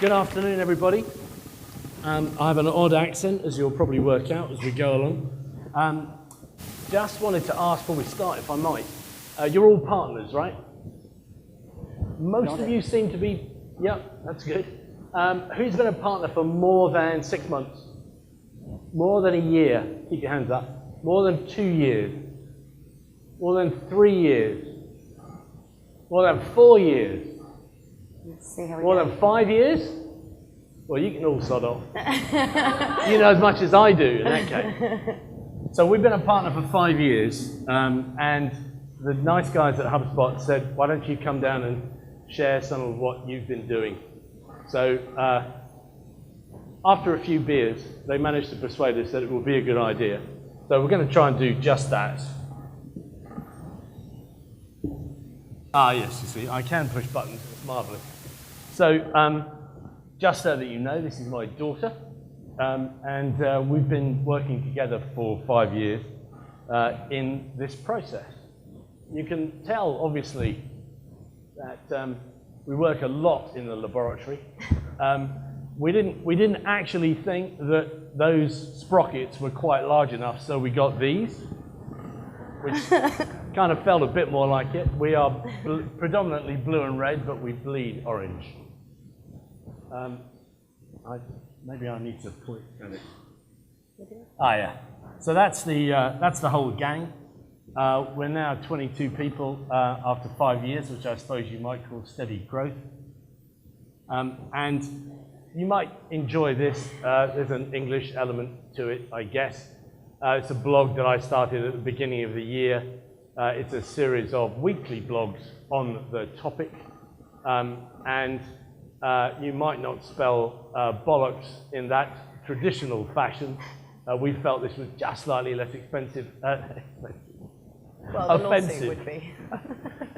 Good afternoon, everybody. I have an odd accent, as you'll probably work out as we go along. Just wanted to ask before we start, if I might. You're all partners, right? Most of you seem to be, yep, that's good. Who's been a partner for more than 6 months? More than a year? Keep your hands up. More than 2 years? More than 3 years? More than 4 years? Let's see how we More go. than 5 years? Well, you can all sod off. You know as much as I do in that case. So we've been a partner for 5 years, and the nice guys at HubSpot said, why don't you come down and share some of what you've been doing? So after a few beers, they managed to persuade us that it would be a good idea. So we're going to try and do just that. Ah, yes, you see, I can push buttons. It's marvelous. So just so that you know, this is my daughter, and we've been working together for 5 years in this process. You can tell, obviously, that we work a lot in the laboratory. We didn't actually think that those sprockets were quite large enough, so we got these, which kind of felt a bit more like it. We are predominantly blue and red, but we bleed orange. Maybe I need to point at it. Ah, yeah. So that's the whole gang. We're now 22 people after 5 years, which I suppose you might call steady growth. And you might enjoy this. There's an English element to it, I guess. It's a blog that I started at the beginning of the year. It's a series of weekly blogs on the topic. And you might not spell bollocks in that traditional fashion. We felt this was just slightly less expensive. Well, offensive. The would be.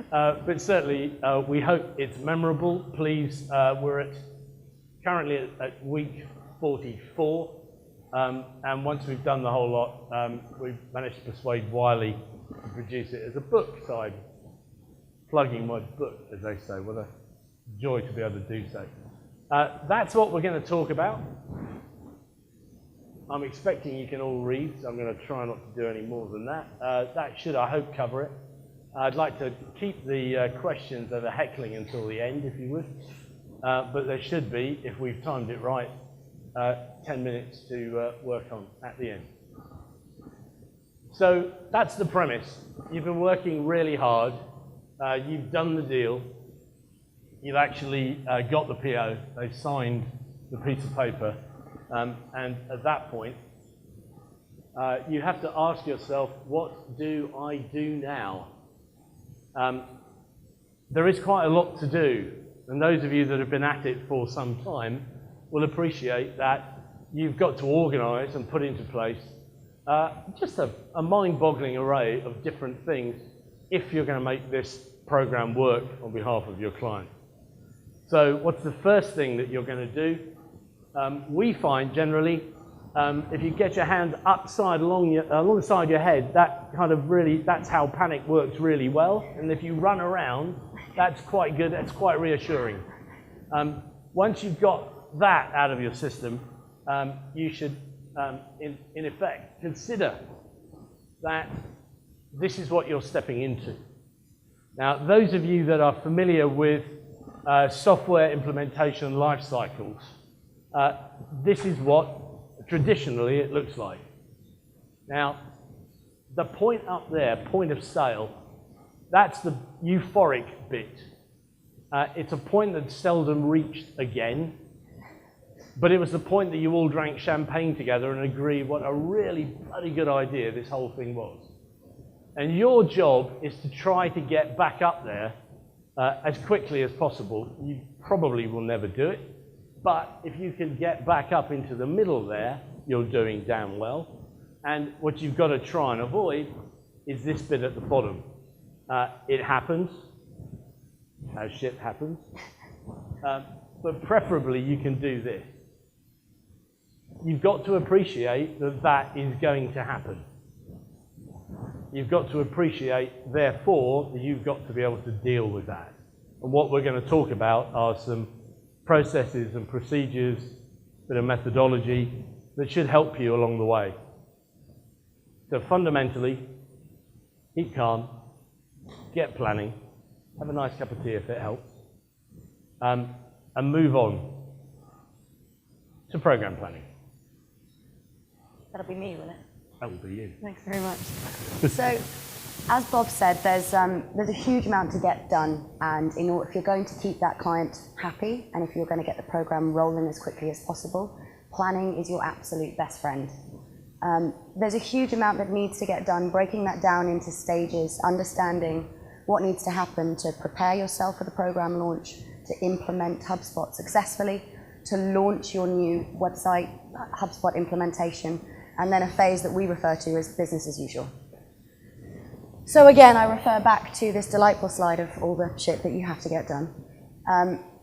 But certainly, we hope it's memorable. Please, we're currently at week 44. And once we've done the whole lot, we've managed to persuade Wiley to produce it as a book. So I'm plugging my book, as they say. What a joy to be able to do so. That's what we're going to talk about. I'm expecting you can all read, so I'm going to try not to do any more than that. That should, I hope, cover it. I'd like to keep the questions that are heckling until the end, if you would. But there should be, if we've timed it right, 10 minutes to work on at the end. So that's the premise. You've been working really hard. You've done the deal. You've actually got the PO. They've signed the piece of paper. And at that point, you have to ask yourself, what do I do now? There is quite a lot to do. And those of you that have been at it for some time will appreciate that you've got to organize and put into place just a mind-boggling array of different things if you're going to make this program work on behalf of your client. So what's the first thing that you're going to do? We find generally, if you get your hand upside alongside your head, that kind of really, that's how panic works really well. And if you run around, that's quite good, that's quite reassuring. Once you've got that out of your system, you should, in effect, consider that this is what you're stepping into. Now, those of you that are familiar with software implementation life cycles, this is what traditionally it looks like. Now, the point up there, point of sale, that's the euphoric bit. It's a point that's seldom reached again, but it was the point that you all drank champagne together and agreed what a really bloody good idea this whole thing was. And your job is to try to get back up there as quickly as possible. You probably will never do it, but if you can get back up into the middle there, you're doing damn well. And what you've got to try and avoid is this bit at the bottom. It happens, as shit happens, but preferably you can do this. You've got to appreciate that that is going to happen. You've got to appreciate, therefore, that you've got to be able to deal with that. And what we're going to talk about are some processes and procedures, a bit of methodology that should help you along the way. So fundamentally, keep calm, get planning, have a nice cup of tea if it helps, and move on to program planning. That'll be me, will it? That will be you. Thanks very much. So, as Bob said, there's a huge amount to get done, and if you're going to keep that client happy, and if you're going to get the program rolling as quickly as possible, planning is your absolute best friend. There's a huge amount that needs to get done, breaking that down into stages, understanding what needs to happen to prepare yourself for the program launch, to implement HubSpot successfully, to launch your new website, HubSpot implementation, and then a phase that we refer to as business as usual. So again, I refer back to this delightful slide of all the shit that you have to get done.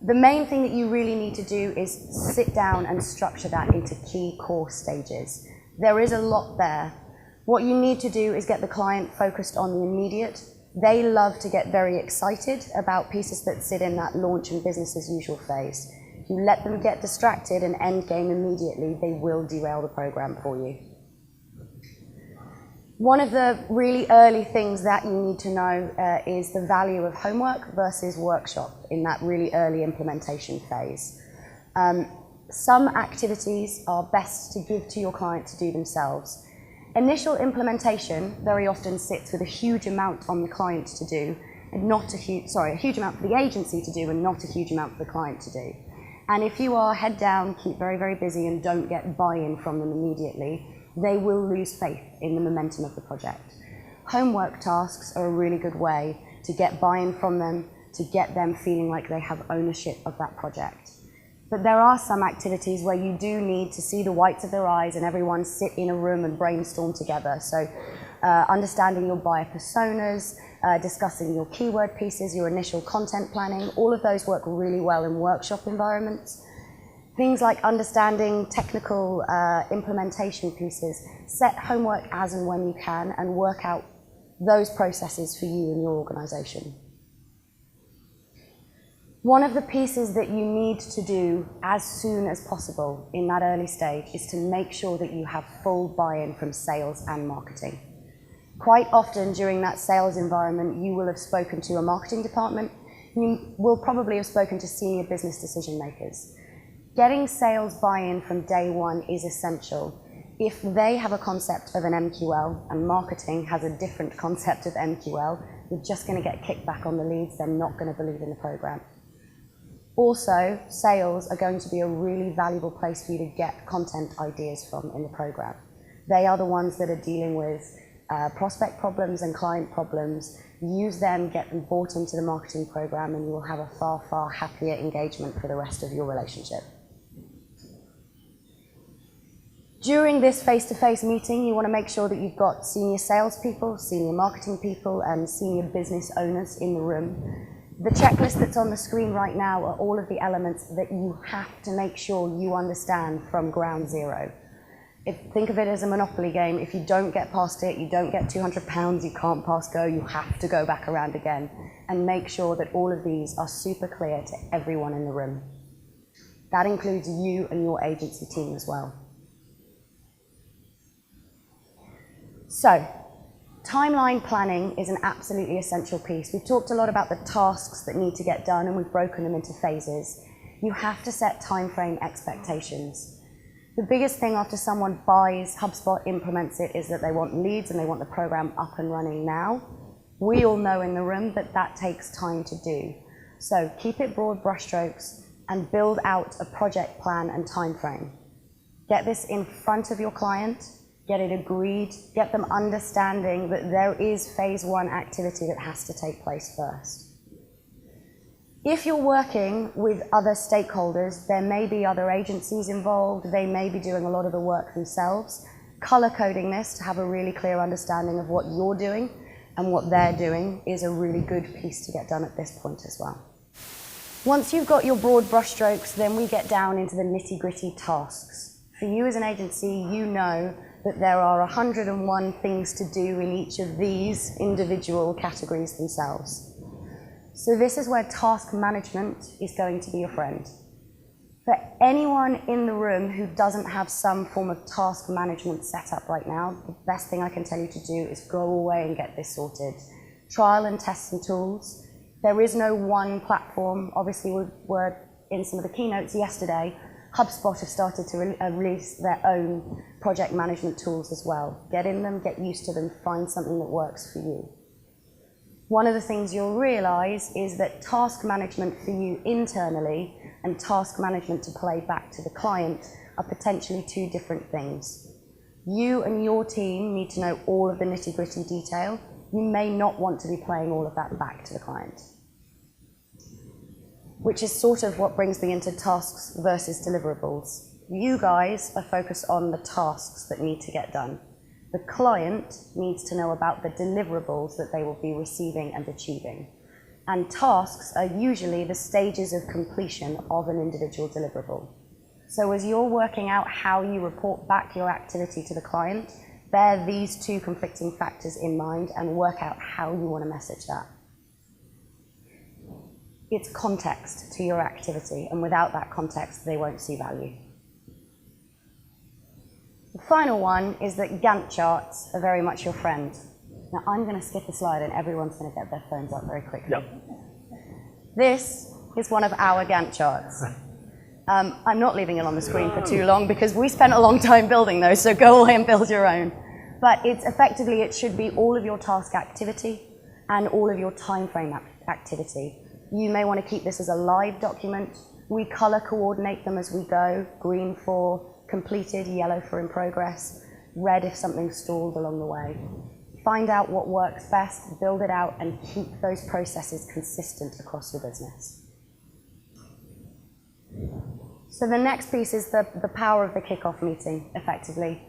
The main thing that you really need to do is sit down and structure that into key core stages. There is a lot there. What you need to do is get the client focused on the immediate. They love to get very excited about pieces that sit in that launch and business as usual phase. If you let them get distracted and end game immediately, they will derail the program for you. One of the really early things that you need to know is the value of homework versus workshop in that really early implementation phase. Some activities are best to give to your client to do themselves. Initial implementation very often sits with a huge amount on the client to do, and not a huge amount for the agency to do and not a huge amount for the client to do. And if you are head down, keep very, very busy and don't get buy-in from them immediately, they will lose faith in the momentum of the project. Homework tasks are a really good way to get buy-in from them, to get them feeling like they have ownership of that project. But there are some activities where you do need to see the whites of their eyes and everyone sit in a room and brainstorm together. So understanding your buyer personas, discussing your keyword pieces, your initial content planning, all of those work really well in workshop environments. Things like understanding technical implementation pieces, set homework as and when you can and work out those processes for you and your organization. One of the pieces that you need to do as soon as possible in that early stage is to make sure that you have full buy-in from sales and marketing. Quite often during that sales environment, you will have spoken to a marketing department. You will probably have spoken to senior business decision makers. Getting sales buy-in from day one is essential. If they have a concept of an MQL and marketing has a different concept of MQL, you're just going to get kicked back on the leads. They're not going to believe in the program. Also, sales are going to be a really valuable place for you to get content ideas from in the program. They are the ones that are dealing with prospect problems and client problems. Use them, get them bought into the marketing program, and you will have a far, far happier engagement for the rest of your relationship. During this face-to-face meeting, you want to make sure that you've got senior salespeople, senior marketing people, and senior business owners in the room. The checklist that's on the screen right now are all of the elements that you have to make sure you understand from ground zero. Think of it as a Monopoly game. If you don't get past it, you don't get £200, you can't pass go, you have to go back around again. And make sure that all of these are super clear to everyone in the room. That includes you and your agency team as well. So, timeline planning is an absolutely essential piece. We've talked a lot about the tasks that need to get done and we've broken them into phases. You have to set timeframe expectations. The biggest thing after someone buys HubSpot, implements it, is that they want leads and they want the program up and running now. We all know in the room that that takes time to do. So keep it broad brushstrokes and build out a project plan and timeframe. Get this in front of your client. Get it agreed, get them understanding that there is phase one activity that has to take place first. If you're working with other stakeholders, there may be other agencies involved, they may be doing a lot of the work themselves. Color coding this to have a really clear understanding of what you're doing and what they're doing is a really good piece to get done at this point as well. Once you've got your broad brushstrokes, then we get down into the nitty-gritty tasks. For you as an agency, you know that there are 101 things to do in each of these individual categories themselves. So this is where task management is going to be your friend. For anyone in the room who doesn't have some form of task management set up right now, the best thing I can tell you to do is go away and get this sorted. Trial and test some tools. There is no one platform. Obviously, we were in some of the keynotes yesterday. HubSpot have started to release their own project management tools as well. Get in them, get used to them, find something that works for you. One of the things you'll realize is that task management for you internally and task management to play back to the client are potentially two different things. You and your team need to know all of the nitty-gritty detail. You may not want to be playing all of that back to the client, which is sort of what brings me into tasks versus deliverables. You guys are focused on the tasks that need to get done. The client needs to know about the deliverables that they will be receiving and achieving. And tasks are usually the stages of completion of an individual deliverable. So as you're working out how you report back your activity to the client, bear these two conflicting factors in mind and work out how you want to message that. It's context to your activity, and without that context, they won't see value. The final one is that Gantt charts are very much your friend. Now, I'm going to skip a slide and everyone's going to get their phones up very quickly. Yep. This is one of our Gantt charts. I'm not leaving it on the screen for too long because we spent a long time building those, so go away and build your own. But it's effectively, it should be all of your task activity and all of your time frame activity. You may want to keep this as a live document. We color coordinate them as we go. Green for completed, yellow for in progress, red if something's stalled along the way. Find out what works best, build it out, and keep those processes consistent across your business. So the next piece is the power of the kickoff meeting, effectively.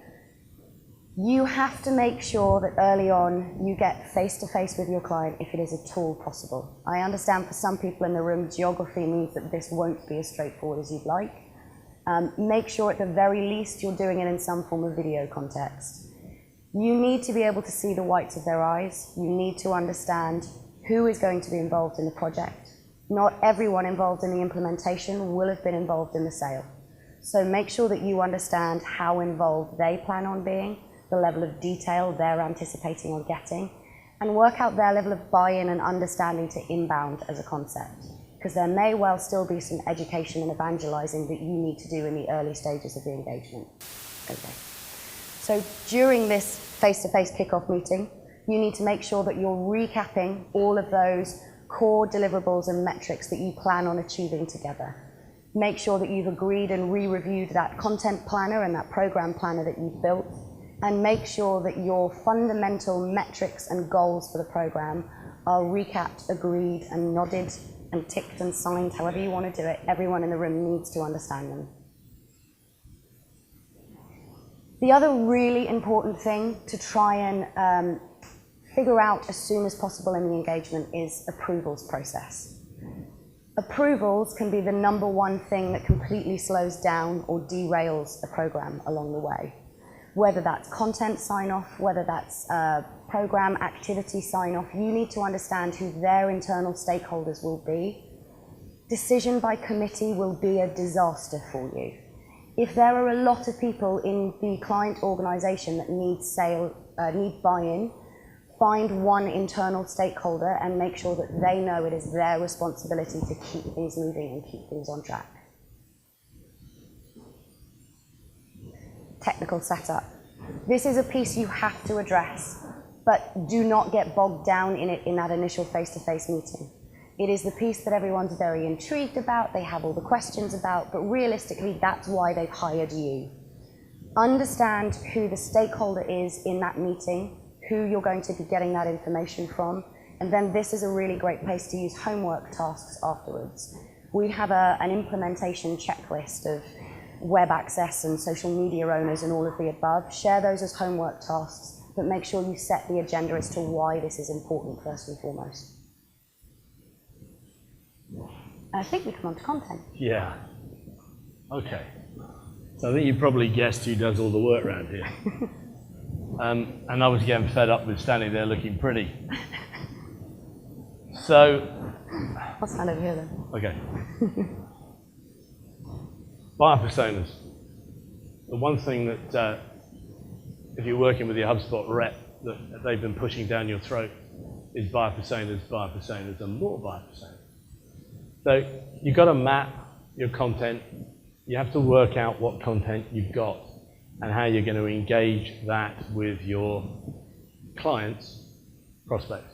You have to make sure that early on you get face-to-face with your client if it is at all possible. I understand for some people in the room, geography means that this won't be as straightforward as you'd like. Make sure at the very least you're doing it in some form of video context. You need to be able to see the whites of their eyes. You need to understand who is going to be involved in the project. Not everyone involved in the implementation will have been involved in the sale. So make sure that you understand how involved they plan on being, the level of detail they're anticipating on getting, and work out their level of buy-in and understanding to inbound as a concept. Because there may well still be some education and evangelizing that you need to do in the early stages of the engagement. Okay. So during this face-to-face kickoff meeting, you need to make sure that you're recapping all of those core deliverables and metrics that you plan on achieving together. Make sure that you've agreed and re-reviewed that content planner and that program planner that you've built, and make sure that your fundamental metrics and goals for the program are recapped, agreed, and nodded, and ticked and signed, however you want to do it. Everyone in the room needs to understand them. The other really important thing to try and figure out as soon as possible in the engagement is approvals process. Approvals can be the number one thing that completely slows down or derails a program along the way. Whether that's content sign-off, whether that's program activity sign-off, you need to understand who their internal stakeholders will be. Decision by committee will be a disaster for you. If there are a lot of people in the client organization that need buy-in, find one internal stakeholder and make sure that they know it is their responsibility to keep things moving and keep things on track. Technical setup. This is a piece you have to address, but do not get bogged down in it in that initial face-to-face meeting. It is the piece that everyone's very intrigued about, they have all the questions about, but realistically, that's why they've hired you. Understand who the stakeholder is in that meeting, who you're going to be getting that information from, and then this is a really great place to use homework tasks afterwards. We have an implementation checklist of web access and social media owners and all of the above. Share those as homework tasks, but make sure you set the agenda as to why this is important first and foremost. I think we come on to content. Yeah. Okay. So I think you probably guessed who does all the work around here. And I was getting fed up with standing there looking pretty. So... I'll stand over here then. Okay. Buyer personas. The one thing that, if you're working with your HubSpot rep, that they've been pushing down your throat is buyer personas, and more buyer personas. So you've got to map your content. You have to work out what content you've got and how you're going to engage that with your clients, prospects.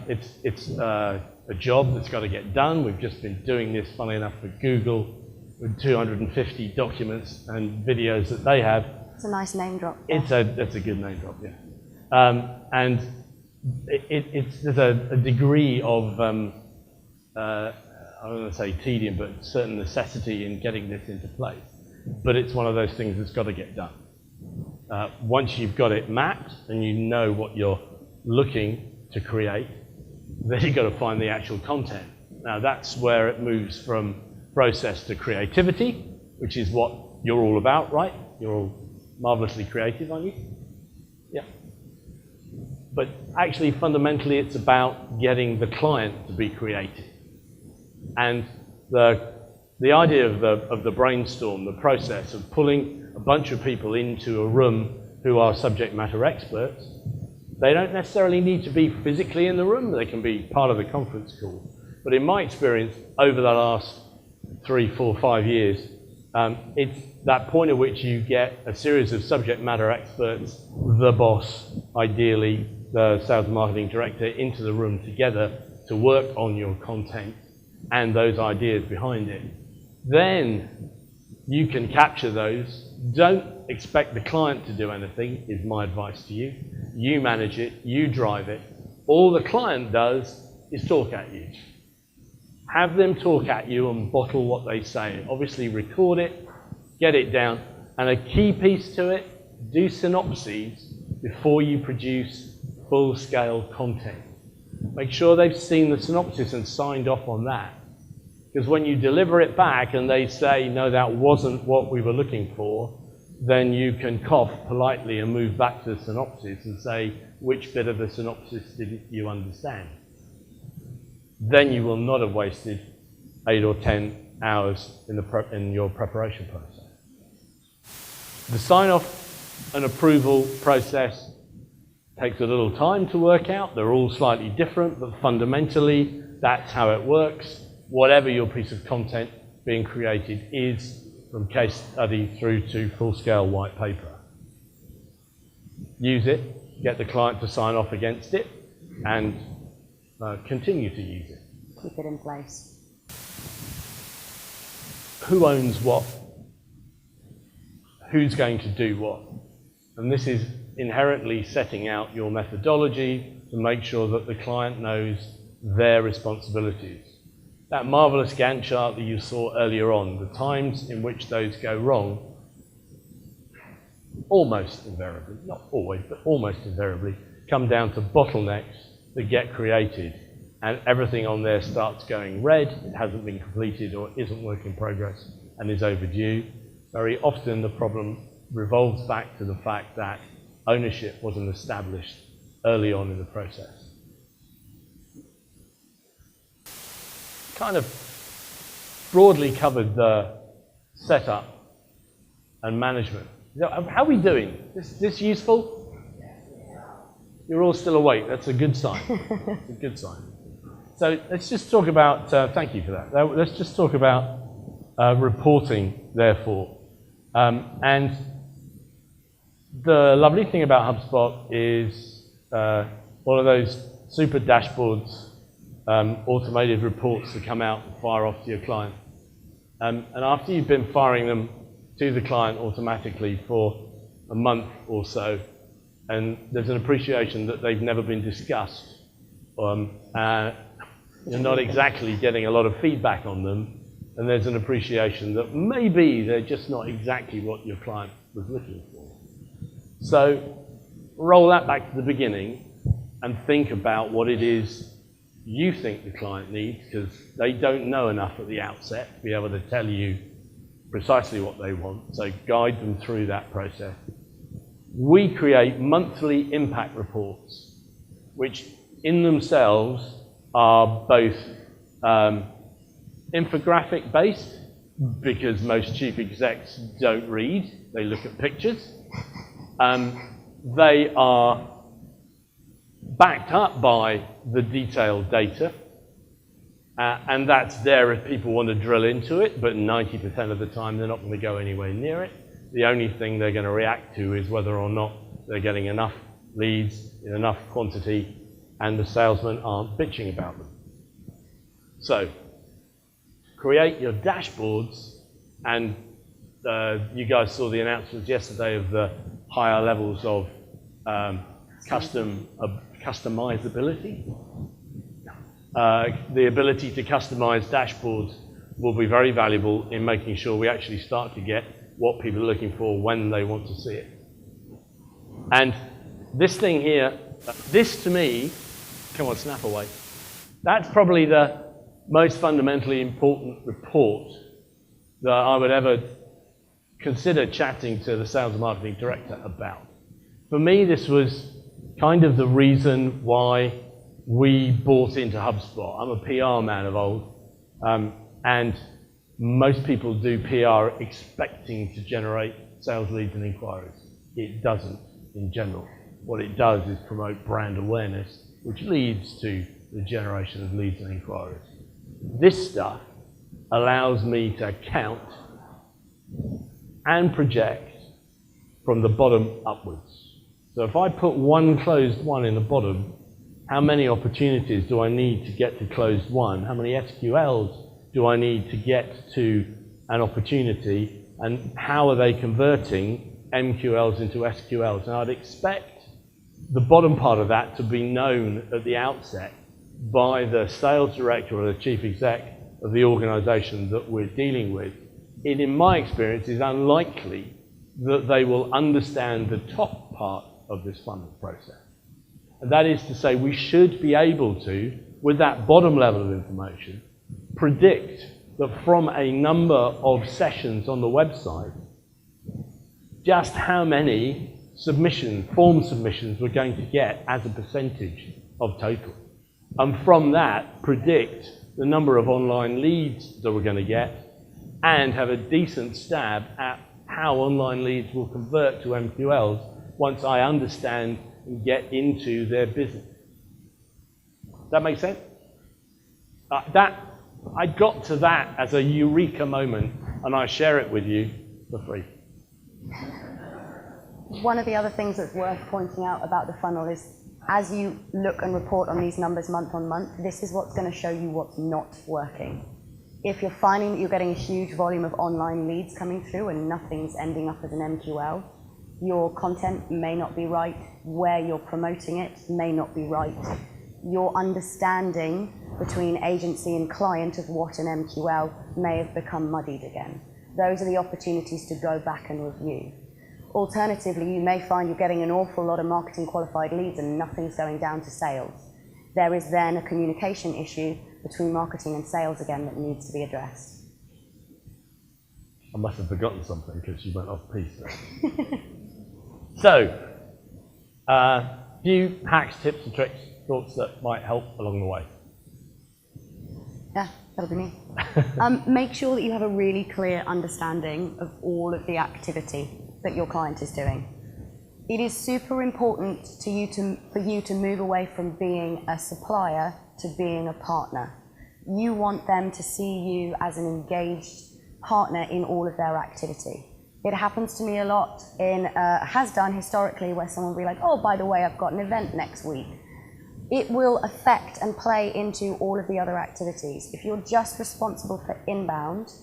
It's a job that's got to get done. We've just been doing this, funnily enough, for Google with 250 documents and videos that they have. It's a nice name drop. That's a good name drop, yeah. And there's a degree of, I don't want to say tedium, but certain necessity in getting this into place. But it's one of those things that's got to get done. Once you've got it mapped and you know what you're looking to create, then you've got to find the actual content. Now that's where it moves from process to creativity, which is what you're all about, right? You're all marvelously creative, aren't you? Yeah. But actually, fundamentally, it's about getting the client to be creative. And the idea of the brainstorm, the process of pulling a bunch of people into a room who are subject matter experts, they don't necessarily need to be physically in the room. They can be part of the conference call. But in my experience, over the last 3, 4, 5 years, it's that point at which you get a series of subject matter experts, the boss, ideally the sales and marketing director, into the room together to work on your content and those ideas behind it. Then you can capture those. Don't expect the client to do anything, is my advice to you. You manage it, you drive it. All the client does is talk at you. Have them talk at you and bottle what they say. Obviously record it, get it down, and a key piece to it, do synopses before you produce full-scale content. Make sure they've seen the synopsis and signed off on that. Because when you deliver it back and they say, no, that wasn't what we were looking for, then you can cough politely and move back to the synopsis and say, which bit of the synopsis didn't you understand? Then you will not have wasted 8 or 10 hours in your preparation process. The sign-off and approval process takes a little time to work out. They're all slightly different, but fundamentally, that's how it works. Whatever your piece of content being created is, from case study through to full-scale white paper. Use it, get the client to sign off against it, and continue to use it. Keep it in place. Who owns what? Who's going to do what? And this is inherently setting out your methodology to make sure that the client knows their responsibilities. That marvelous Gantt chart that you saw earlier on, the times in which those go wrong, almost invariably, not always, but almost invariably, come down to bottlenecks that get created, and everything on there starts going red, it hasn't been completed or isn't work in progress and is overdue. Very often the problem revolves back to the fact that ownership wasn't established early on in the process. Kind of broadly covered the setup and management. How are we doing? This useful? You're all still awake. That's a good sign. It's a good sign. So let's just talk about, thank you for that. Let's just talk about reporting, therefore. And the lovely thing about HubSpot is one of those super dashboards, automated reports that come out and fire off to your client. And after you've been firing them to the client automatically for a month or so, and there's an appreciation that they've never been discussed, you're not exactly getting a lot of feedback on them, and there's an appreciation that maybe they're just not exactly what your client was looking for. So roll that back to the beginning and think about what it is you think the client needs, because they don't know enough at the outset to be able to tell you precisely what they want. So guide them through that process. We create monthly impact reports, which in themselves are both infographic based because most chief execs don't read, they look at pictures. They are backed up by the detailed data, and that's there if people want to drill into it, but 90% of the time they're not going to go anywhere near it. The only thing they're going to react to is whether or not they're getting enough leads in enough quantity and the salesmen aren't bitching about them. So, create your dashboards, and you guys saw the announcements yesterday of the higher levels of customizability. The ability to customize dashboards will be very valuable in making sure we actually start to get what people are looking for when they want to see it. And this thing here, this to me, come on, snap away. That's probably the most fundamentally important report that I would ever consider chatting to the sales and marketing director about. For me, this was kind of the reason why we bought into HubSpot. I'm a PR man of old, and most people do PR expecting to generate sales leads and inquiries. It doesn't in general. What it does is promote brand awareness, which leads to the generation of leads and inquiries. This stuff allows me to count and project from the bottom upwards. So if I put one closed one in the bottom, how many opportunities do I need to get to closed one? How many SQLs do I need to get to an opportunity? And how are they converting MQLs into SQLs? And I'd expect the bottom part of that to be known at the outset by the sales director or the chief exec of the organization that we're dealing with. It, in my experience, is unlikely that they will understand the top part of this funnel process. And that is to say, we should be able to, with that bottom level of information, predict that from a number of sessions on the website, just how many form submissions we're going to get as a percentage of total. And from that, predict the number of online leads that we're going to get and have a decent stab at how online leads will convert to MQLs once I understand and get into their business. Does that make sense? I got to that as a eureka moment, and I share it with you for free. One of the other things that's worth pointing out about the funnel is, as you look and report on these numbers month on month, this is what's going to show you what's not working. If you're finding that you're getting a huge volume of online leads coming through and nothing's ending up as an MQL, your content may not be right, where you're promoting it may not be right, your understanding between agency and client of what an MQL may have become muddied again. Those are the opportunities to go back and review. Alternatively, you may find you're getting an awful lot of marketing qualified leads and nothing's going down to sales. There is then a communication issue between marketing and sales again that needs to be addressed. I must have forgotten something because you went off piece there. So, few hacks, tips and tricks, thoughts that might help along the way. Yeah, that'll be me. Make sure that you have a really clear understanding of all of the activity that your client is doing. It is super important for you to move away from being a supplier to being a partner. You want them to see you as an engaged partner in all of their activity. It happens to me a lot, has done historically, where someone will be like, oh, by the way, I've got an event next week. It will affect and play into all of the other activities. If you're just responsible for inbound,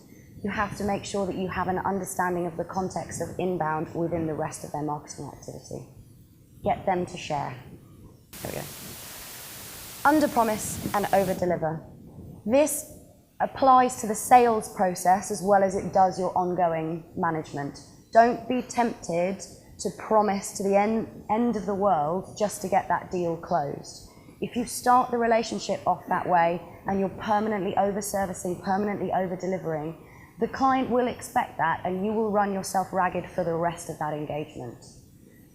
you have to make sure that you have an understanding of the context of inbound within the rest of their marketing activity. Get them to share. There we go. Under-promise and over-deliver. This applies to the sales process as well as it does your ongoing management. Don't be tempted to promise to the end of the world just to get that deal closed. If you start the relationship off that way and you're permanently over-servicing, permanently over-delivering, the client will expect that and you will run yourself ragged for the rest of that engagement.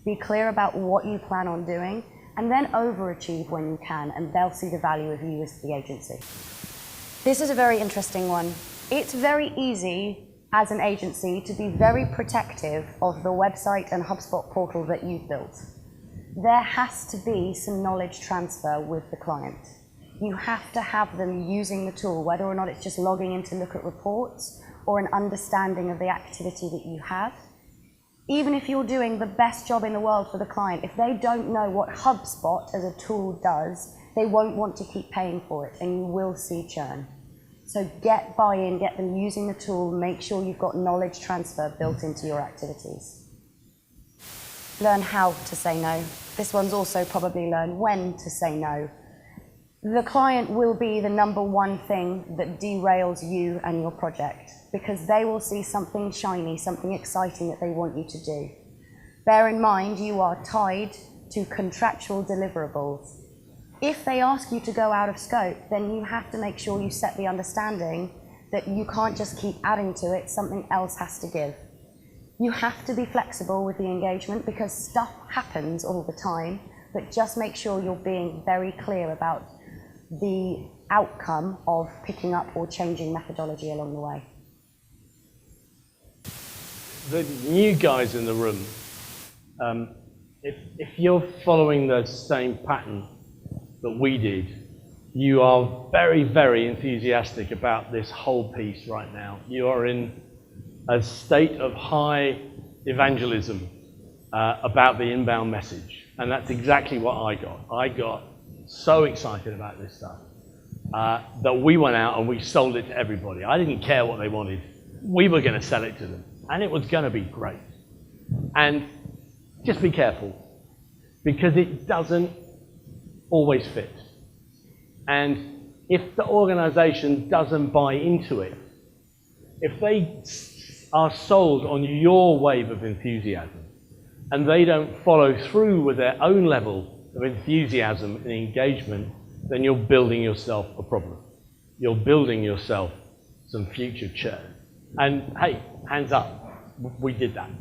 Be clear about what you plan on doing and then overachieve when you can, and they'll see the value of you as the agency. This is a very interesting one. It's very easy as an agency to be very protective of the website and HubSpot portal that you've built. There has to be some knowledge transfer with the client. You have to have them using the tool, whether or not it's just logging in to look at reports or an understanding of the activity that you have. Even if you're doing the best job in the world for the client, if they don't know what HubSpot as a tool does, they won't want to keep paying for it, and you will see churn. So get buy-in, get them using the tool, make sure you've got knowledge transfer built into your activities. Learn how to say no. This one's also probably learn when to say no. The client will be the number one thing that derails you and your project, because they will see something shiny, something exciting that they want you to do. Bear in mind, you are tied to contractual deliverables. If they ask you to go out of scope, then you have to make sure you set the understanding that you can't just keep adding to it, something else has to give. You have to be flexible with the engagement because stuff happens all the time, but just make sure you're being very clear about the outcome of picking up or changing methodology along the way. The new guys in the room, if you're following the same pattern that we did, you are very, very enthusiastic about this whole piece right now. You are in a state of high evangelism about the inbound message. And that's exactly what I got. I got so excited about this stuff that we went out and we sold it to everybody. I didn't care what they wanted. We were going to sell it to them. And it was going to be great. And just be careful, because it doesn't always fit. And if the organization doesn't buy into it, if they are sold on your wave of enthusiasm and they don't follow through with their own level of enthusiasm and engagement, then you're building yourself a problem. You're building yourself some future churn. And hey, hands up, we did that.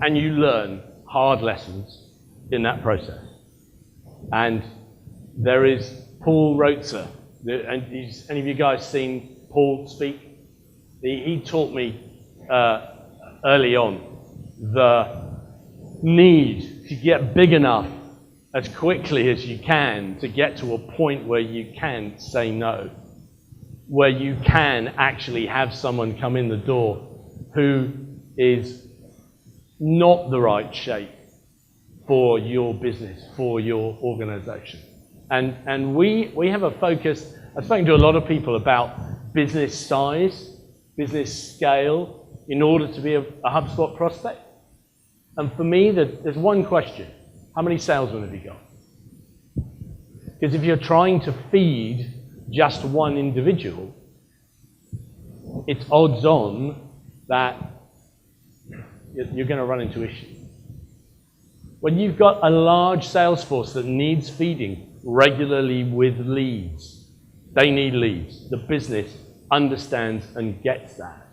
And you learn hard lessons in that process. And there is Paul Rotzer. And any of you guys seen Paul speak? He taught me early on the need to get big enough as quickly as you can to get to a point where you can say no, where you can actually have someone come in the door who is not the right shape for your business, for your organization. And we have a focus. I've spoken to a lot of people about business size, business scale, in order to be a HubSpot prospect. And for me, there's one question. How many salesmen have you got? Because if you're trying to feed just one individual, it's odds on that you're going to run into issues. When you've got a large sales force that needs feeding regularly with leads, they need leads. The business understands and gets that.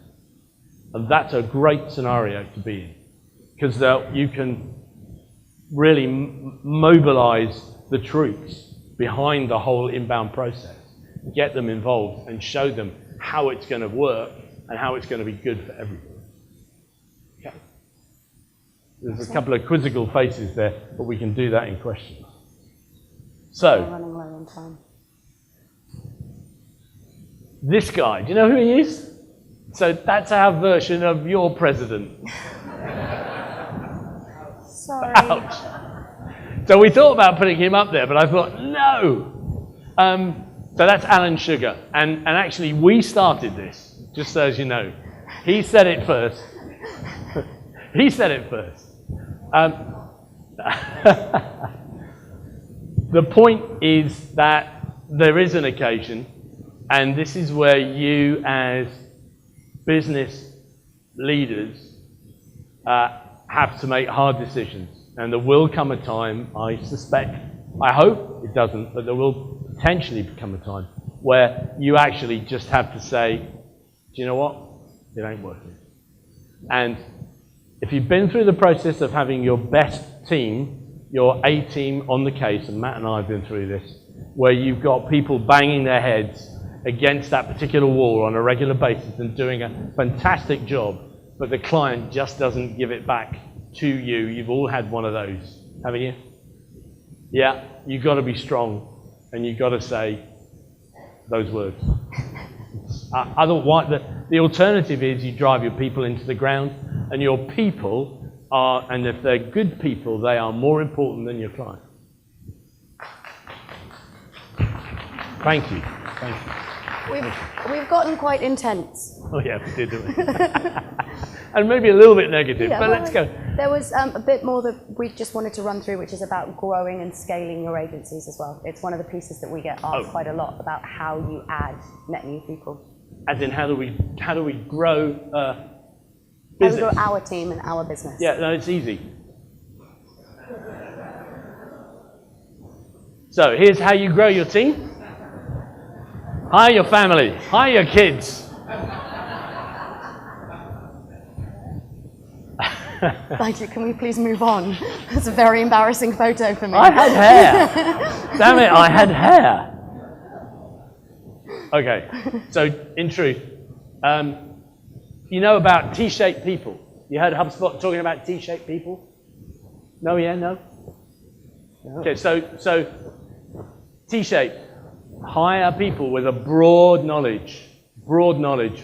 And that's a great scenario to be in, because you can really mobilize the troops behind the whole inbound process, get them involved and show them how it's going to work and how it's going to be good for everybody. Okay. There's a couple of quizzical faces there, but we can do that in questions. So, We're running low on time. This guy, do you know who he is? So that's our version of your president. Sorry. Ouch. So we thought about putting him up there, but I thought, no. So that's Alan Sugar. And actually, we started this, just so as you know. He said it first. He said it first. The point is that there is an occasion, and this is where you as business leaders have to make hard decisions. And there will come a time, I suspect, I hope it doesn't, but there will potentially come a time where you actually just have to say, do you know what? It ain't working. And if you've been through the process of having your best team, your A team on the case, and Matt and I have been through this, where you've got people banging their heads against that particular wall on a regular basis and doing a fantastic job, but the client just doesn't give it back to you. You've all had one of those, haven't you? Yeah, you've got to be strong and you've got to say those words. Otherwise, the alternative is you drive your people into the ground, and your people are, and if they're good people, they are more important than your client. Thank you. Thank you. We've gotten quite intense. Oh yeah, we did, didn't we? And maybe a little bit negative, but let's go. There was a bit more that we just wanted to run through, which is about growing and scaling your agencies as well. It's one of the pieces that we get asked quite a lot about how you add net new people. As in, how do we grow business? How do we grow our team and our business? Yeah, no, it's easy. So here's how you grow your team. Hire your family. Hire your kids. Thank you. Can we please move on? That's a very embarrassing photo for me. I had hair. Damn it, I had hair. Okay, so in truth, you know about T-shaped people. You heard HubSpot talking about T-shaped people? No, yeah, no? Okay, so T-shaped. Hire people with a broad knowledge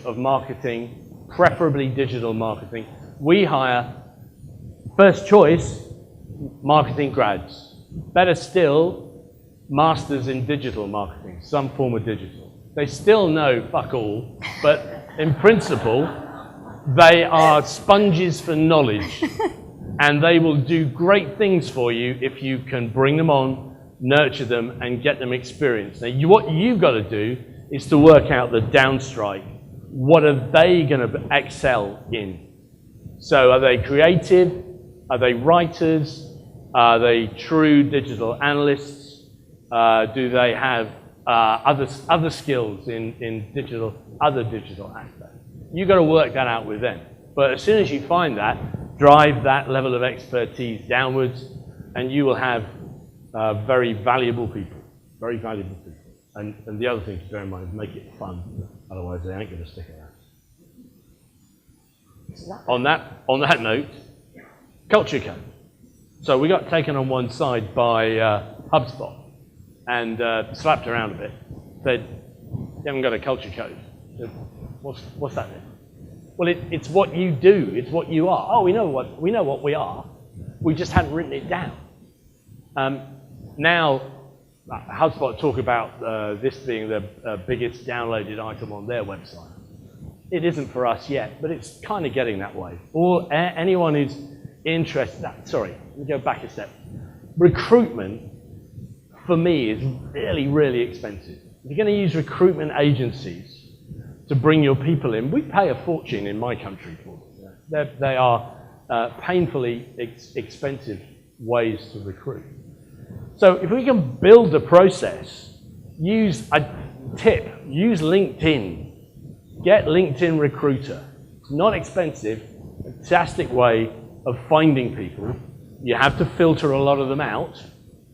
of marketing, preferably digital marketing. We hire, first choice, marketing grads. Better still, masters in digital marketing, some form of digital. They still know fuck all, but in principle, they are sponges for knowledge, and they will do great things for you if you can bring them on, nurture them, and get them experience. Now, what you've got to do is to work out the downstrike. What are they going to excel in? So are they creative? Are they writers? Are they true digital analysts? Do they have other skills in other digital aspects? You've got to work that out with them. But as soon as you find that, drive that level of expertise downwards, and you will have very valuable people. Very valuable people. And the other thing to bear in mind is make it fun. Otherwise, they ain't going to stick around. On that note, culture code. So we got taken on one side by HubSpot and slapped around a bit. Said, you haven't got a culture code. Said, what's that then? Well, it's what you do. It's what you are. Oh, we know what we are. We just hadn't written it down. Now, HubSpot talk about this being the biggest downloaded item on their website. It isn't for us yet, but it's kind of getting that way. Anyone who's interested, sorry, let me go back a step. Recruitment, for me, is really, really expensive. If you're going to use recruitment agencies to bring your people in, we pay a fortune in my country for them. They are painfully expensive ways to recruit. So if we can build a process, use LinkedIn. Get LinkedIn Recruiter. It's not expensive, fantastic way of finding people. You have to filter a lot of them out.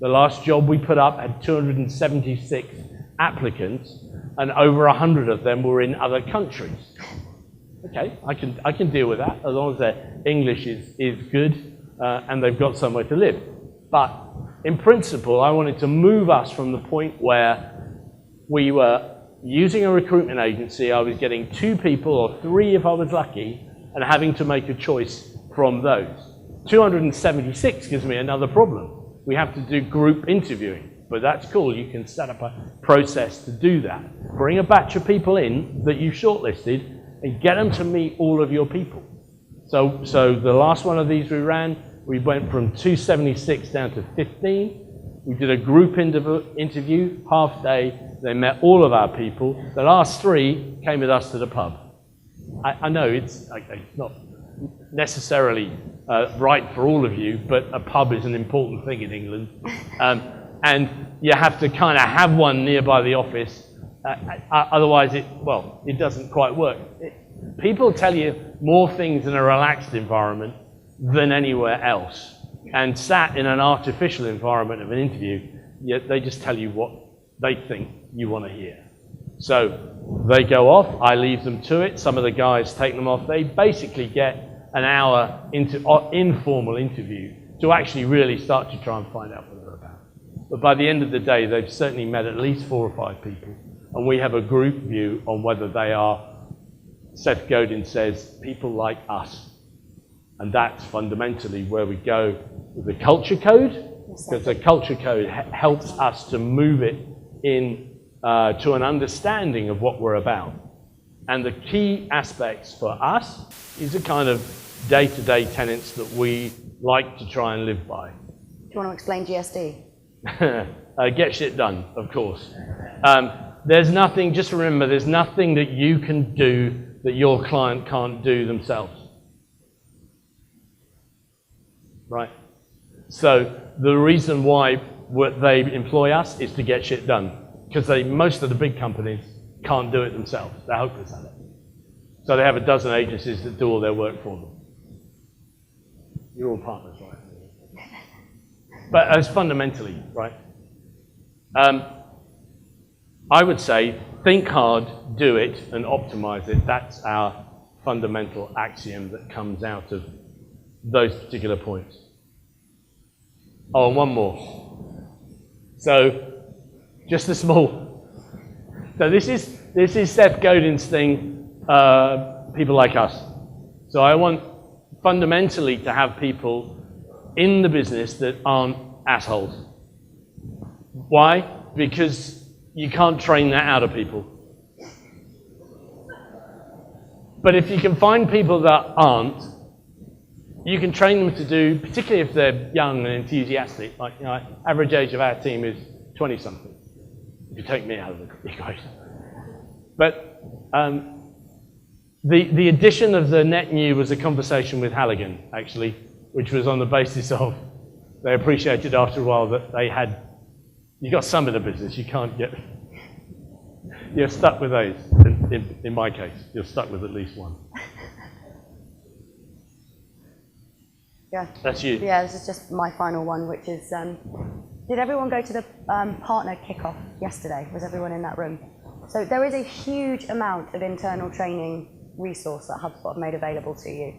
The last job we put up had 276 applicants, and over 100 of them were in other countries. Okay, I can deal with that as long as their English is good and they've got somewhere to live. But in principle, I wanted to move us from the point where we were using a recruitment agency. I was getting 2 people or 3 if I was lucky, and having to make a choice from those. 276 gives me another problem. We have to do group interviewing, but that's cool. You can set up a process to do that. Bring a batch of people in that you shortlisted and get them to meet all of your people. So the last one of these we ran, we went from 276 down to 15. We did a group interview, half day. They met all of our people. The last 3 came with us to the pub. I know it's not necessarily right for all of you, but a pub is an important thing in England. And you have to kind of have one nearby the office. Otherwise, it doesn't quite work. People tell you more things in a relaxed environment than anywhere else. And sat in an artificial environment of an interview, yet they just tell you what they think you want to hear. So they go off, I leave them to it, some of the guys take them off, they basically get an hour into informal interview to actually really start to try and find out what they're about. But by the end of the day, they've certainly met at least 4 or 5 people, and we have a group view on whether they are, Seth Godin says, people like us. And that's fundamentally where we go with the culture code, because the culture code helps us to move it in to an understanding of what we're about. And the key aspects for us is the kind of day-to-day tenets that we like to try and live by. Do you want to explain GSD? Get shit done, of course. There's nothing, just remember, there's nothing that you can do that your client can't do themselves. Right? So the reason why they employ us is to get shit done, because most of the big companies can't do it themselves. They're hopeless at it. So they have a dozen agencies that do all their work for them. You're all partners, right? But as fundamentally, right? I would say think hard, do it, and optimize it. That's our fundamental axiom that comes out of those particular points. Oh, and one more. So, just a small. So this is Seth Godin's thing. People like us. So I want fundamentally to have people in the business that aren't assholes. Why? Because you can't train that out of people. But if you can find people that aren't, you can train them to do, particularly if they're young and enthusiastic, like, you know, average age of our team is 20-something, if you take me out of the equation. But the addition of the net new was a conversation with Halligan, actually, which was on the basis of they appreciated after a while that they had, you got some in the business, you can't get, you're stuck with those. In my case, you're stuck with at least one. Yeah. That's you. Yeah, this is just my final one, which is, did everyone go to the partner kickoff yesterday? Was everyone in that room? So there is a huge amount of internal training resource that HubSpot have made available to you.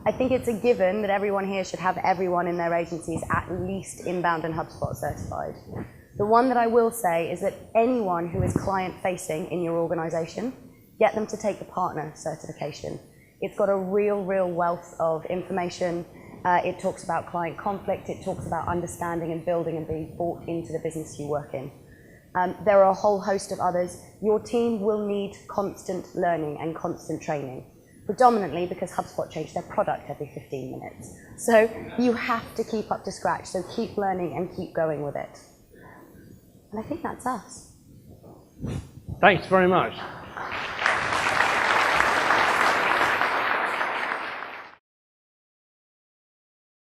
I think it's a given that everyone here should have everyone in their agencies at least inbound and HubSpot certified. The one that I will say is that anyone who is client-facing in your organization, get them to take the partner certification. It's got a real wealth of information. It talks about client conflict. It talks about understanding and building and being bought into the business you work in. There are a whole host of others. Your team will need constant learning and constant training, predominantly because HubSpot changed their product every 15 minutes. So you have to keep up to scratch. So keep learning and keep going with it. And I think that's us. Thanks very much.